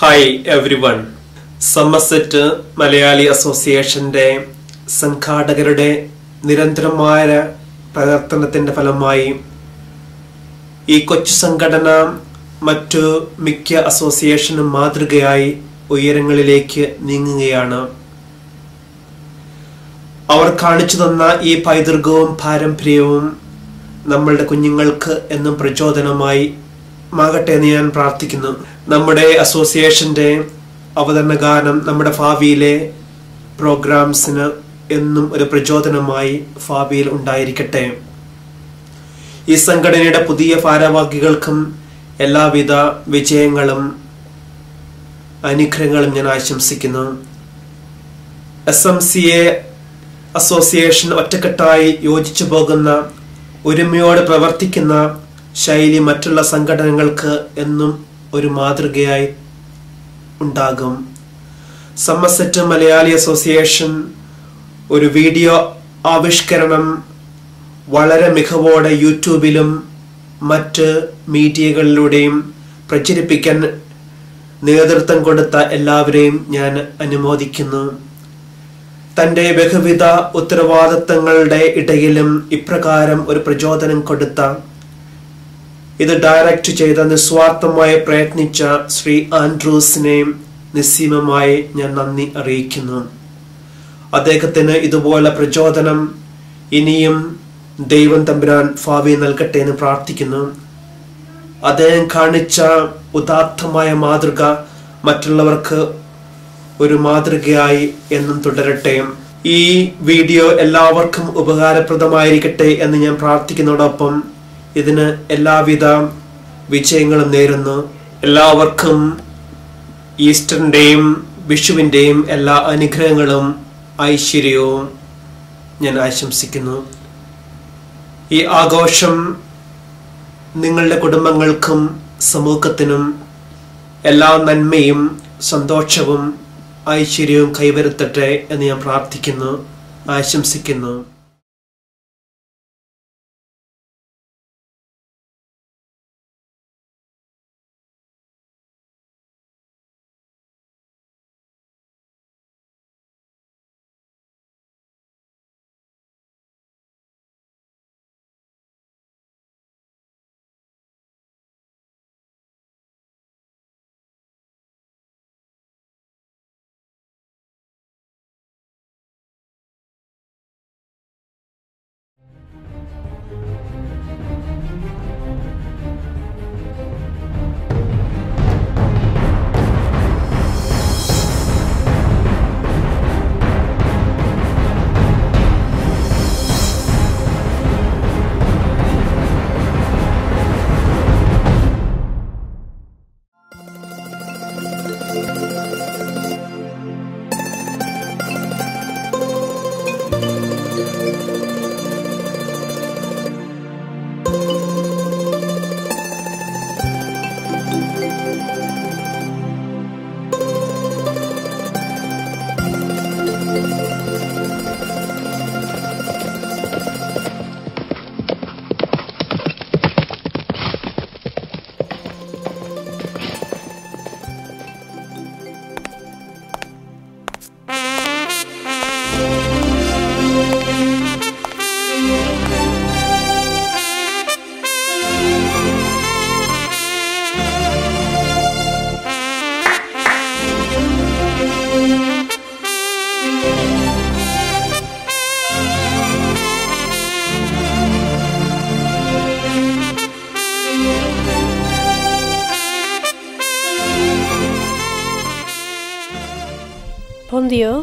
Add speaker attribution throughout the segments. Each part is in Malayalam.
Speaker 1: Hi everyone. സമസെറ്റ് മലയാളി അസോസിയേഷന്റെ സംഘാടകരുടെ നിരന്തരമായ പ്രവർത്തനത്തിന്റെ ഫലമായി ഈ കൊച്ചു സംഘടന മറ്റു മിക്ക അസോസിയേഷനും മാതൃകയായി ഉയരങ്ങളിലേക്ക് നീങ്ങുകയാണ്. അവർ കാണിച്ചു തന്ന ഈ പൈതൃകവും പാരമ്പര്യവും നമ്മളുടെ കുഞ്ഞുങ്ങൾക്ക് എന്നും പ്രചോദനമായി മാകട്ടെ എന്ന് ഞാൻ പ്രാർത്ഥിക്കുന്നു. നമ്മുടെ അസോസിയേഷന്റെ അവതരണ ഗാനം നമ്മുടെ ഭാവിയിലെ പ്രോഗ്രാംസിന് എന്നും ഒരു പ്രചോദനമായി ഭാവിയിൽ ഉണ്ടായിരിക്കട്ടെ. ഈ സംഘടനയുടെ പുതിയ ഭാരവാഹികൾക്കും എല്ലാവിധ വിജയങ്ങളും അനുഗ്രഹങ്ങളും ഞാൻ ആശംസിക്കുന്നു. SMCA അസോസിയേഷൻ ഒറ്റക്കെട്ടായി യോജിച്ചു പോകുന്ന, ഒരുമയോടെ പ്രവർത്തിക്കുന്ന ശൈലി മറ്റുള്ള സംഘടനകൾക്ക് എന്നും ഒരു മാതൃകയായി ഉണ്ടാകും. സമസെറ്റ് മലയാളി അസോസിയേഷൻ ഒരു വീഡിയോ ആവിഷ്കരണം വളരെ മികവോടെ യൂട്യൂബിലും മറ്റ് മീഡിയകളിലൂടെയും പ്രചരിപ്പിക്കാൻ നേതൃത്വം കൊടുത്ത എല്ലാവരെയും ഞാൻ അനുമോദിക്കുന്നു. തൻ്റെ ബഹുവിധ ഉത്തരവാദിത്തങ്ങളുടെ ഇടയിലും ഇപ്രകാരം ഒരു പ്രചോദനം കൊടുത്ത, ഇത് ഡയറക്റ്റ് ചെയ്ത, നിസ്വാർത്ഥമായി പ്രയത്നിച്ച ശ്രീ ആൻഡ്രൂസിനെ നിസ്സീമമായി ഞാൻ നന്ദി അറിയിക്കുന്നു. അദ്ദേഹത്തിന് ഇതുപോലെ പ്രചോദനം ഇനിയും ദൈവം തമ്പുരാൻ ഭാവി നൽകട്ടെ എന്ന് പ്രാർത്ഥിക്കുന്നു. അദ്ദേഹം കാണിച്ച ഉദാത്തമായ മാതൃക മറ്റുള്ളവർക്ക് ഒരു മാതൃകയായി എന്നും തുടരട്ടെ. ഈ വീഡിയോ എല്ലാവർക്കും ഉപകാരപ്രദമായിരിക്കട്ടെ എന്ന് ഞാൻ പ്രാർത്ഥിക്കുന്നതോടൊപ്പം ഇതിന് എല്ലാവിധ വിജയങ്ങളും നേരുന്നു. എല്ലാവർക്കും ഈസ്റ്ററിൻ്റെയും വിഷുവിൻ്റെയും എല്ലാ അനുഗ്രഹങ്ങളും ഐശ്വര്യവും ഞാൻ ആശംസിക്കുന്നു. ഈ ആഘോഷം നിങ്ങളുടെ കുടുംബങ്ങൾക്കും സമൂഹത്തിനും എല്ലാ നന്മയും സന്തോഷവും ഐശ്വര്യവും കൈവരുത്തട്ടെ എന്ന് ഞാൻ പ്രാർത്ഥിക്കുന്നു, ആശംസിക്കുന്നു.
Speaker 2: പൊന്തിയോ,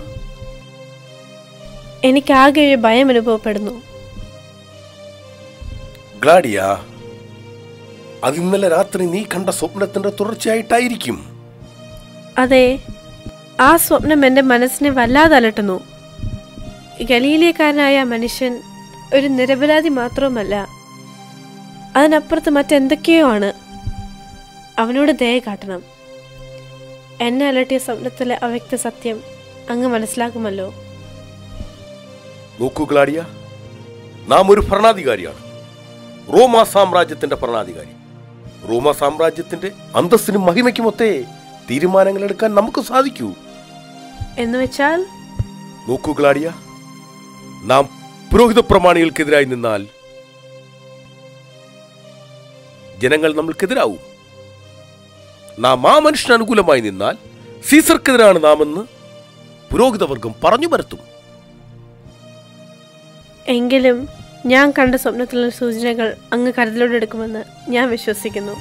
Speaker 2: എനിക്കാകെ ഒരു ഭയം അനുഭവപ്പെടുന്നു.
Speaker 3: ഗ്ലാഡിയ, അത് ഇന്നലെ രാത്രി നീ കണ്ട സ്വപ്നത്തിന്റെ തുടർച്ചയായിട്ടായിരിക്കും.
Speaker 2: അതെ, ആ സ്വപ്നം എൻ്റെ മനസ്സിനെ വല്ലാതെ അലട്ടുന്നു. ഗലീലിയക്കാരനായ മനുഷ്യൻ ഒരു നിരപരാധി മാത്രവുമല്ല, അതിനപ്പുറത്ത് മറ്റെന്തൊക്കെയോ ആണ്. അവനോട് ദയ കാട്ടണം. എന്നെ അലട്ടിയ സ്വപ്നത്തിലെ അവ്യക്ത സത്യം അങ്ങ് മനസ്സിലാക്കുമല്ലോ.
Speaker 3: നോക്കൂ ഗ്ലാഡിയ, നാം ഒരു ഭരണാധികാരിയാണ്, റോമാ സാമ്രാജ്യത്തിന്റെ ഭരണാധികാരി. റോമാ സാമ്രാജ്യത്തിന്റെ അന്തസ്സിനും മഹിമയ്ക്കുമൊത്തേ തീരുമാനങ്ങൾ എടുക്കാൻ നമുക്ക് സാധിക്കൂ.
Speaker 2: എന്ന് വെച്ചാൽ
Speaker 3: നോക്കൂ ഗ്ലാഡിയ, നാം പുരോഹിത പ്രമാണികൾക്കെതിരായി നിന്നാൽ ജനങ്ങൾ നമ്മൾക്കെതിരാവും. നാം ആ മനുഷ്യന് അനുകൂലമായി നിന്നാൽ സീസർക്കെതിരാണ് നാമെന്ന് പുരോഹിതവർഗം പറഞ്ഞു പരത്തും.
Speaker 2: എങ്കിലും ഞാൻ കണ്ട സ്വപ്നത്തിലുള്ള സൂചനകൾ അങ്ങ് കരുതലോടെ എടുക്കുമെന്ന് ഞാൻ വിശ്വസിക്കുന്നു.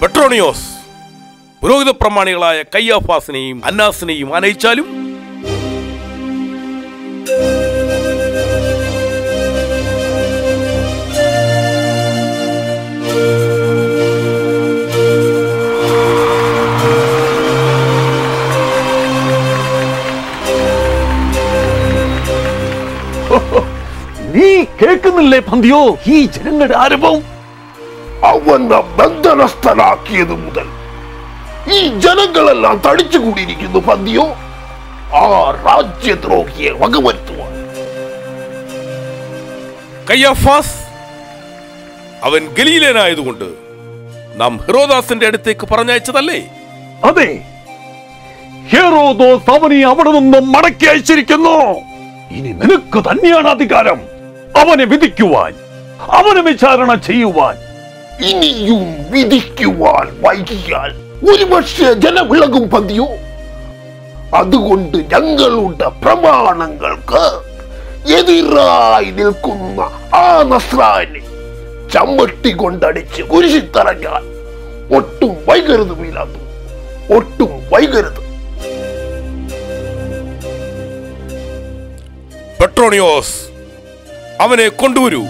Speaker 3: പെട്രോണിയോസ് പുരോഹിത പ്രമാണികളായ കയ്യാഫാസിനെയും അന്നാസിനെയും ആനയിച്ചാലും
Speaker 4: നീ കേൾക്കുന്നില്ലേ പന്തിയോ ഈ ജനങ്ങളുടെ ആരവം?
Speaker 5: അവനെ ബന്ധനസ്ഥനാക്കിയത് മുതൽ ഈ ജനങ്ങളെല്ലാം തടിച്ചുകൂടിയിരിക്കുന്നു പന്തിയോ, ആ രാജ്യദ്രോഹിയെ വകവരുത്തുവാൻ.
Speaker 3: കയ്യാഫാസ് അവൻ ഗലീലനായതുകൊണ്ട് നാം ഹെറോദാസിന്റെ അടുത്തേക്ക് പറഞ്ഞയച്ചതല്ലേ?
Speaker 4: അതെ, ഹെറോദോസ് അവനെ അവിടെ നിന്നും മടക്കി അയച്ചിരിക്കുന്നു. ഇനി നിനക്ക് തന്നെയാണ് അധികാരം അവനെ വിധിക്കുവാൻ, അവനെ വിചാരണ ചെയ്യുവാൻ.
Speaker 5: ഇനിയും വിധിക്കുവാൻ വൈകിയാൽ ഒരുപക്ഷെ ജനവിളകും പന്തിയോ. അതുകൊണ്ട് ഞങ്ങളുടെ പ്രമാണങ്ങൾക്ക് എതിരായി നിൽക്കുന്ന ആ നസ്രാനെ ചമ്മട്ടി കൊണ്ടടിച്ച് കുരിശിത്തറങ്ങാൻ ഒട്ടും വൈകരുത് പീലാത്തോസ്, ഒട്ടും വൈകരുത്.
Speaker 3: പെട്രോണിയോസ് അവനെ കൊണ്ടുവരൂ.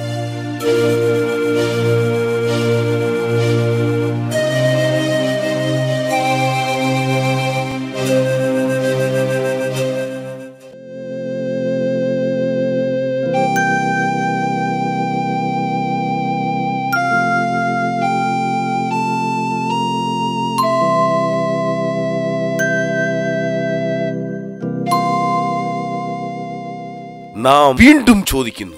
Speaker 3: നാം വീണ്ടും ചോദിക്കുന്നു,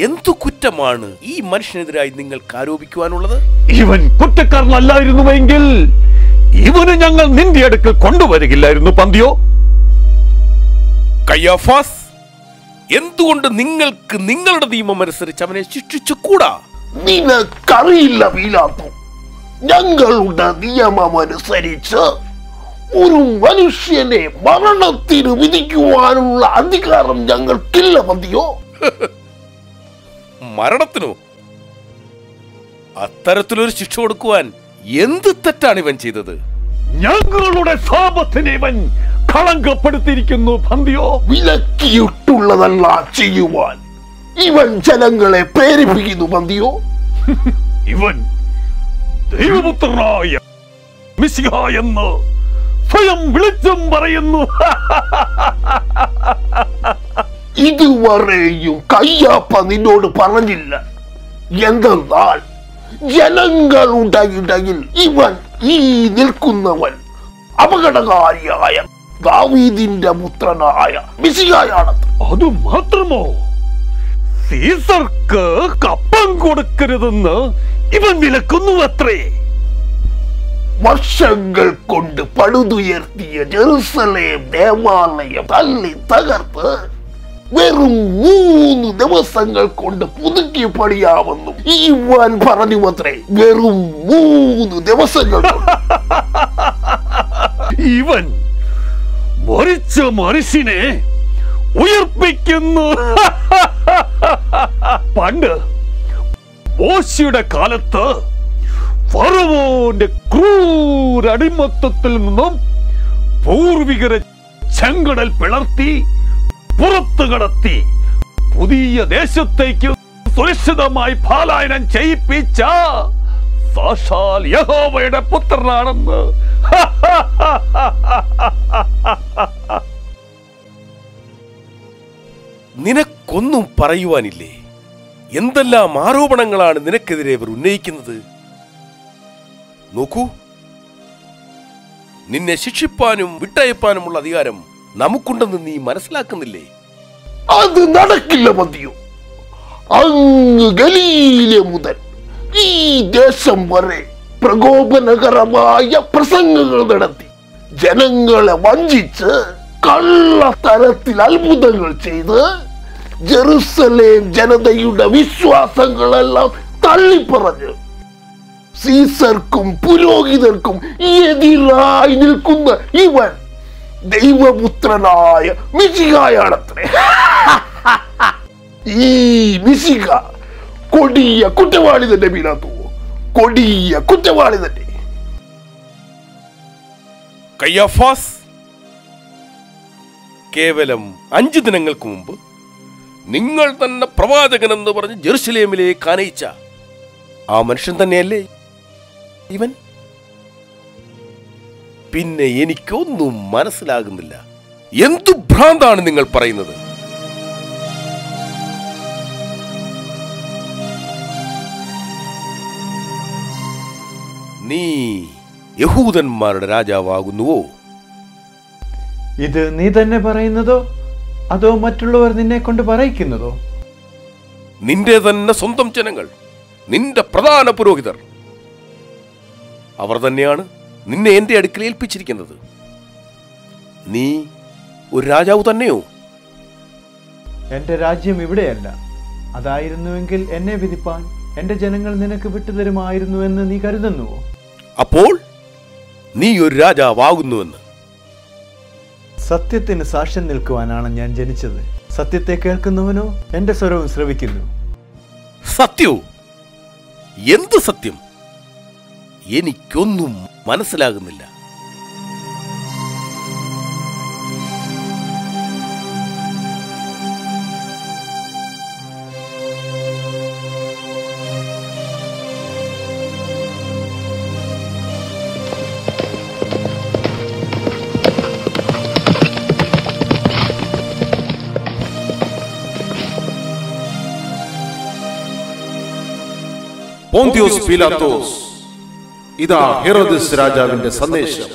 Speaker 3: എന്തു കുറ്റമാണ് ഈ മനുഷ്യനെതിരായി നിങ്ങൾക്ക് ആരോപിക്കുവാനുള്ളത്?
Speaker 4: ഇവൻ കുറ്റക്കാരനല്ലായിരുന്നുവെങ്കിൽ ഇവന് ഞങ്ങൾ നിന്റെ അടുക്കൽ കൊണ്ടുവരികയില്ലായിരുന്നു പന്തിയോ.
Speaker 3: കയ്യാഫാസ്, എന്തുകൊണ്ട് നിങ്ങൾക്ക് നിങ്ങളുടെ നിയമം അനുസരിച്ച് അവനെ ശിക്ഷിച്ചുകൂടാ?
Speaker 5: നിനക്കറിയില്ല പീലാത്തോസ്, ഞങ്ങളുടെ നിയമമനുസരിച്ച് ഒരു മനുഷ്യനെ മരണത്തിന് വിധിക്കുവാനുള്ള അധികാരം ഞങ്ങൾക്കില്ല പന്തിയോ.
Speaker 3: മരണത്തിനോ? അത്തരത്തിലൊരു ശിക്ഷ കൊടുക്കുവാൻ എന്ത് തെറ്റാണ് ഇവൻ ചെയ്തത്?
Speaker 4: ഞങ്ങളുടെ ശാപത്തിനെ ഇവൻ കളങ്കപ്പെടുത്തിയിരിക്കുന്നു പന്തിയോ.
Speaker 5: വിലക്കിയിട്ടുള്ളതല്ല ചെയ്യുവാൻ ഇവൻ ജനങ്ങളെ പ്രേരിപ്പിക്കുന്നു പന്തിയോ.
Speaker 4: ഇവൻ ദൈവപുത്രനായ മിശിഹ എന്ന് സ്വയം വിളിച്ചും പറയുന്നു.
Speaker 5: ഇതുവരെയും കയ്യാപ്പ നിന്നോട് പറഞ്ഞില്ല. എന്തെന്നാൽ ജനങ്ങളുടെ ഇടയിൽ ഇവൻ ഈ നിൽക്കുന്നവൻ അപകടകാരിയായ ദാവീദിന്റെ പുത്രനായ മിശിഹായാണ്.
Speaker 4: അത് മാത്രമോ, സീസർക്ക് കപ്പം കൊടുക്കരുതെന്ന് ഇവൻ വിലക്കുന്നു അത്രേ.
Speaker 5: വർഷങ്ങൾ കൊണ്ട് പടുതുയർത്തിയ ജെറുസലേം ദേവാലയം തല്ലി തകർത്ത് വെറും 3 ദിവസങ്ങൾ കൊണ്ട് പുതുക്കി പണിയാമെന്നും ഇവൻ പറഞ്ഞു അത്രേ. വെറും 3 ദിവസങ്ങൾ.
Speaker 4: ഇവൻ മരിച്ച മനുഷ്യനെ ഉയർപ്പിക്കുന്നു. പണ്ട് മോശയുടെ കാലത്ത് ഫറവോന്റെ ക്രൂരടിമത്തത്തിൽ നിന്നും പൂർവികരെ ചെങ്കടൽ പിളർത്തി പുറത്തു കടത്തി പുതിയ ദേശത്തേക്ക് സുരക്ഷിതമായി പലായനം ചെയ്യിപ്പിച്ച സാക്ഷാൽ യഹോവയുടെ പുത്രനാണെന്ന്.
Speaker 3: നിനക്കൊന്നും പറയുവാനില്ലേ? എന്തെല്ലാം ആരോപണങ്ങളാണ് നിനക്കെതിരെ ഇവർ ഉന്നയിക്കുന്നത്? നോക്കൂ, നിന്നെ ശിക്ഷിപ്പാനും വിട്ടയപ്പാനുമുള്ള അധികാരം നമുക്കുണ്ടെന്ന് നീ മനസ്സിലാക്കുന്നില്ലേ?
Speaker 5: അത് നടക്കില്ല മതിയോ. അങ്ങ് ഗലീല മുതൽ ഈ ദേശം വരെ പ്രകോപനകരമായ പ്രസംഗങ്ങൾ നടത്തി ജനങ്ങളെ വഞ്ചിച്ച് കള്ളത്തരത്തിൽ അത്ഭുതങ്ങൾ ചെയ്ത് ജെറുസലേം ജനതയുടെ വിശ്വാസങ്ങളെല്ലാം തള്ളിപ്പറഞ്ഞ് സീസർക്കും പുരോഹിതർക്കും എതിരായി നിൽക്കുന്ന ഇവൻ ദൈവപുത്രനായ മിശിഹായാണത്രേ. ഈ മിശിഹ കൊടിയ കുറ്റവാളി തന്നെ. മീനാത്തു, കൊടിയ കുറ്റവാളി തന്നെ.
Speaker 3: കയ്യാഫാസ് കേവലം 5 ദിനങ്ങൾക്ക് മുമ്പ് നിങ്ങൾ തന്നെ പ്രവാചകനെന്ന് പറഞ്ഞ് ജെറുസലേമിലേക്ക് ആനയിച്ച ആ മനുഷ്യൻ തന്നെയല്ലേ ഇവൻ? പിന്നെ എനിക്കൊന്നും മനസ്സിലാകുന്നില്ല. എന്തു ഭ്രാന്താണ് നിങ്ങൾ പറയുന്നത്? നീ യഹൂദന്മാരുടെ രാജാവാകുന്നുവോ?
Speaker 6: ഇത് നീ തന്നെ പറയുന്നതോ അതോ മറ്റുള്ളവർ നിന്നെ കൊണ്ട് പറയിക്കുന്നതോ?
Speaker 3: നിന്റെ തന്നെ സ്വന്തം ജനങ്ങൾ, നിന്റെ പ്രധാന പുരോഹിതർ, അവർ തന്നെയാണ് നിന്നെ എന്റെ അടുക്കൽ ഏൽപ്പിച്ചിരിക്കുന്നത്. നീ ഒരു രാജാവ് തന്നെയോ?
Speaker 6: എന്റെ രാജ്യം ഇവിടെയല്ല. അതായിരുന്നുവെങ്കിൽ എന്നെ വിധിപ്പാൻ എന്റെ ജനങ്ങൾ നിനക്ക് വിട്ടുതരുമായിരുന്നു എന്ന് നീ കരുതുന്നുവോ?
Speaker 3: അപ്പോൾ നീ ഒരു രാജാവാകുന്നുവെന്ന്?
Speaker 6: സത്യത്തിന് സാക്ഷ്യം നിൽക്കുവാനാണ് ഞാൻ ജനിച്ചത്. സത്യത്തെ കേൾക്കുന്നവനോ എന്റെ സ്വരവും ശ്രവിക്കുന്നു.
Speaker 3: സത്യോ? എന്ത് സത്യം? എനിക്കൊന്നും മനസ്സിലാകുന്നില്ല.
Speaker 7: പോന്തിയോസ് പീലാത്തോസ്, ഇതാ ഹെരോദസ് രാജാവിന്റെ സന്ദേശം.